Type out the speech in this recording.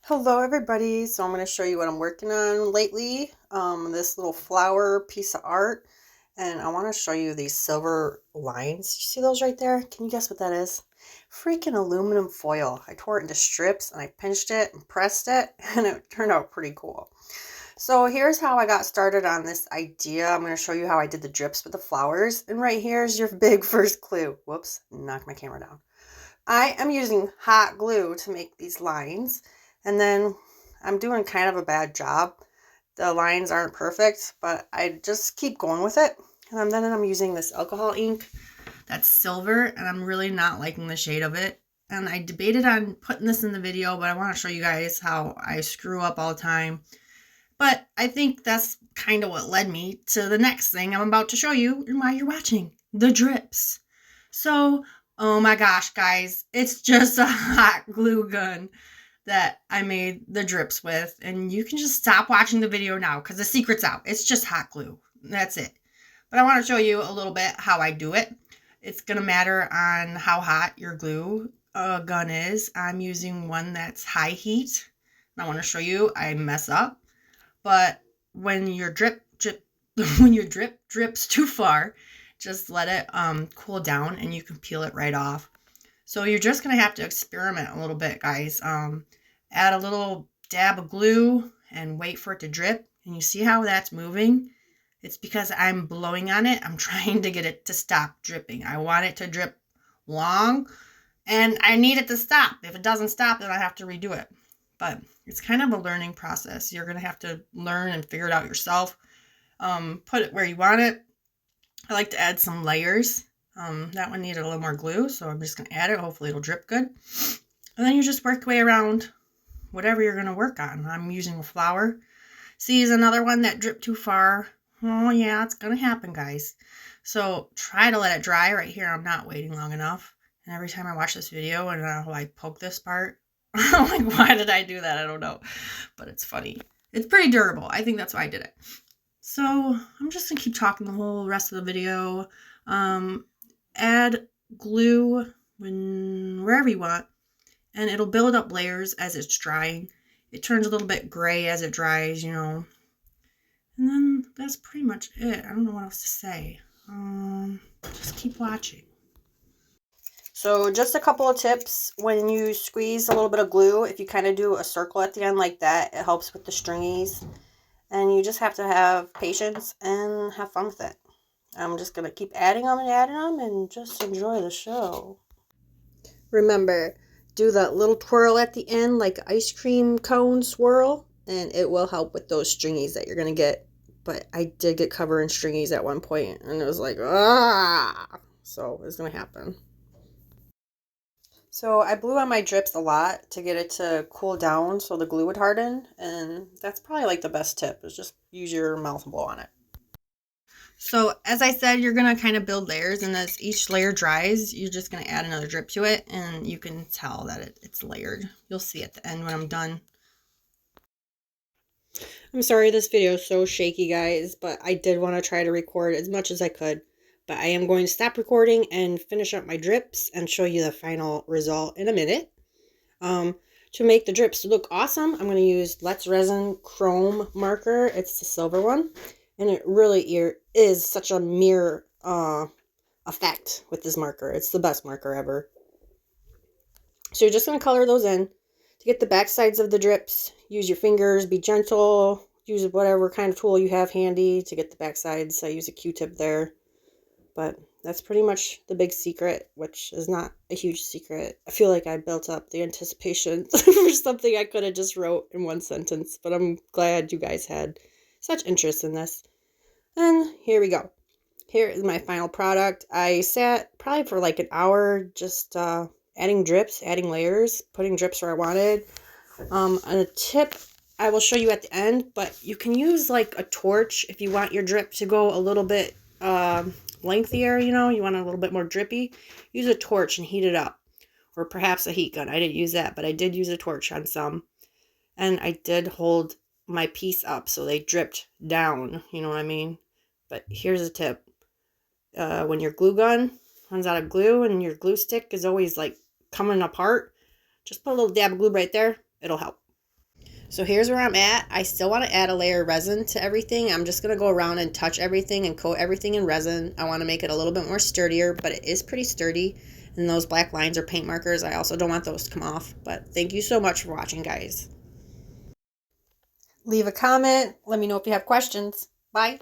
Hello everybody, so I'm going to show you what I'm working on lately, this little flower piece of art, and I want to show you these silver lines. You see those right there? Can you guess what that is? Freaking aluminum foil. I tore it into strips and I pinched it and pressed it and it turned out pretty cool. So here's how I got started on this idea. I'm going to show you how I did the drips with the flowers, and right here's your big first clue. Whoops, knocked my camera down. I am using hot glue to make these lines, and then I'm doing kind of a bad job. The lines aren't perfect, but I just keep going with it. And then I'm using this alcohol ink that's silver, and I'm really not liking the shade of it. And I debated on putting this in the video, but I want to show you guys how I screw up all the time. But I think that's kind of what led me to the next thing I'm about to show you and why you're watching, the drips. So, oh my gosh, guys, it's just a hot glue gun that I made the drips with. And you can just stop watching the video now because the secret's out. It's just hot glue. That's it. But I want to show you a little bit how I do it. It's going to matter on how hot your glue gun is. I'm using one that's high heat. And I want to show you I mess up. But when your drip drips too far, just let it cool down and you can peel it right off. So you're just going to have to experiment a little bit, guys. Add a little dab of glue and wait for it to drip. And you see how that's moving? It's because I'm blowing on it. I'm trying to get it to stop dripping. I want it to drip long and I need it to stop. If it doesn't stop, then I have to redo it. But it's kind of a learning process. You're going to have to learn and figure it out yourself. Put it where you want it. I like to add some layers. That one needed a little more glue, so I'm just going to add it. Hopefully it'll drip good. And then you just work your way around whatever you're going to work on. I'm using a flower. See, is another one that dripped too far. Oh yeah, it's going to happen, guys. So try to let it dry. Right here, I'm not waiting long enough. And every time I watch this video and I poke this part, I'm like, why did I do that? I don't know. But it's funny. It's pretty durable. I think that's why I did it. So I'm just going to keep talking the whole rest of the video. Add glue wherever you want. And it'll build up layers as it's drying. It turns a little bit gray as it dries, you know. And then that's pretty much it. I don't know what else to say. Just keep watching. So just a couple of tips. When you squeeze a little bit of glue, if you kind of do a circle at the end like that, it helps with the stringies. And you just have to have patience and have fun with it. I'm just going to keep adding them and just enjoy the show. Remember, do that little twirl at the end like an ice cream cone swirl, and it will help with those stringies that you're going to get. But I did get covered in stringies at one point, and it was like, ah! So it's going to happen. So I blew on my drips a lot to get it to cool down so the glue would harden, and that's probably like the best tip is just use your mouth and blow on it. So as I said, you're going to kind of build layers, and as each layer dries, you're just going to add another drip to it, and you can tell that it's layered. You'll see at the end when I'm done. I'm sorry this video is so shaky, guys, but I did want to try to record as much as I could. But I am going to stop recording and finish up my drips and show you the final result in a minute. To make the drips look awesome, I'm going to use Let's Resin Chrome marker. It's the silver one. And it really is such a mirror effect with this marker. It's the best marker ever. So you're just going to color those in. To get the back sides of the drips, use your fingers, be gentle, use whatever kind of tool you have handy to get the back sides. I use a Q-tip there. But that's pretty much the big secret, which is not a huge secret. I feel like I built up the anticipation for something I could have just wrote in one sentence, but I'm glad you guys had such interest in this. And here we go. Here is my final product. I sat probably for like an hour just adding drips, adding layers, putting drips where I wanted. A tip I will show you at the end, but you can use like a torch if you want your drip to go a little bit lengthier, you know, you want a little bit more drippy. Use a torch and heat it up, or perhaps a heat gun. I didn't use that, but I did use a torch on some, and I did hold my piece up so they dripped down, you know what I mean? But here's a tip. When your glue gun runs out of glue and your glue stick is always like coming apart, just put a little dab of glue right there. It'll help. So here's where I'm at. I still want to add a layer of resin to everything. I'm just going to go around and touch everything and coat everything in resin. I want to make it a little bit more sturdier, but it is pretty sturdy. And those black lines are paint markers. I also don't want those to come off. But thank you so much for watching, guys. Leave a comment. Let me know if you have questions. Bye.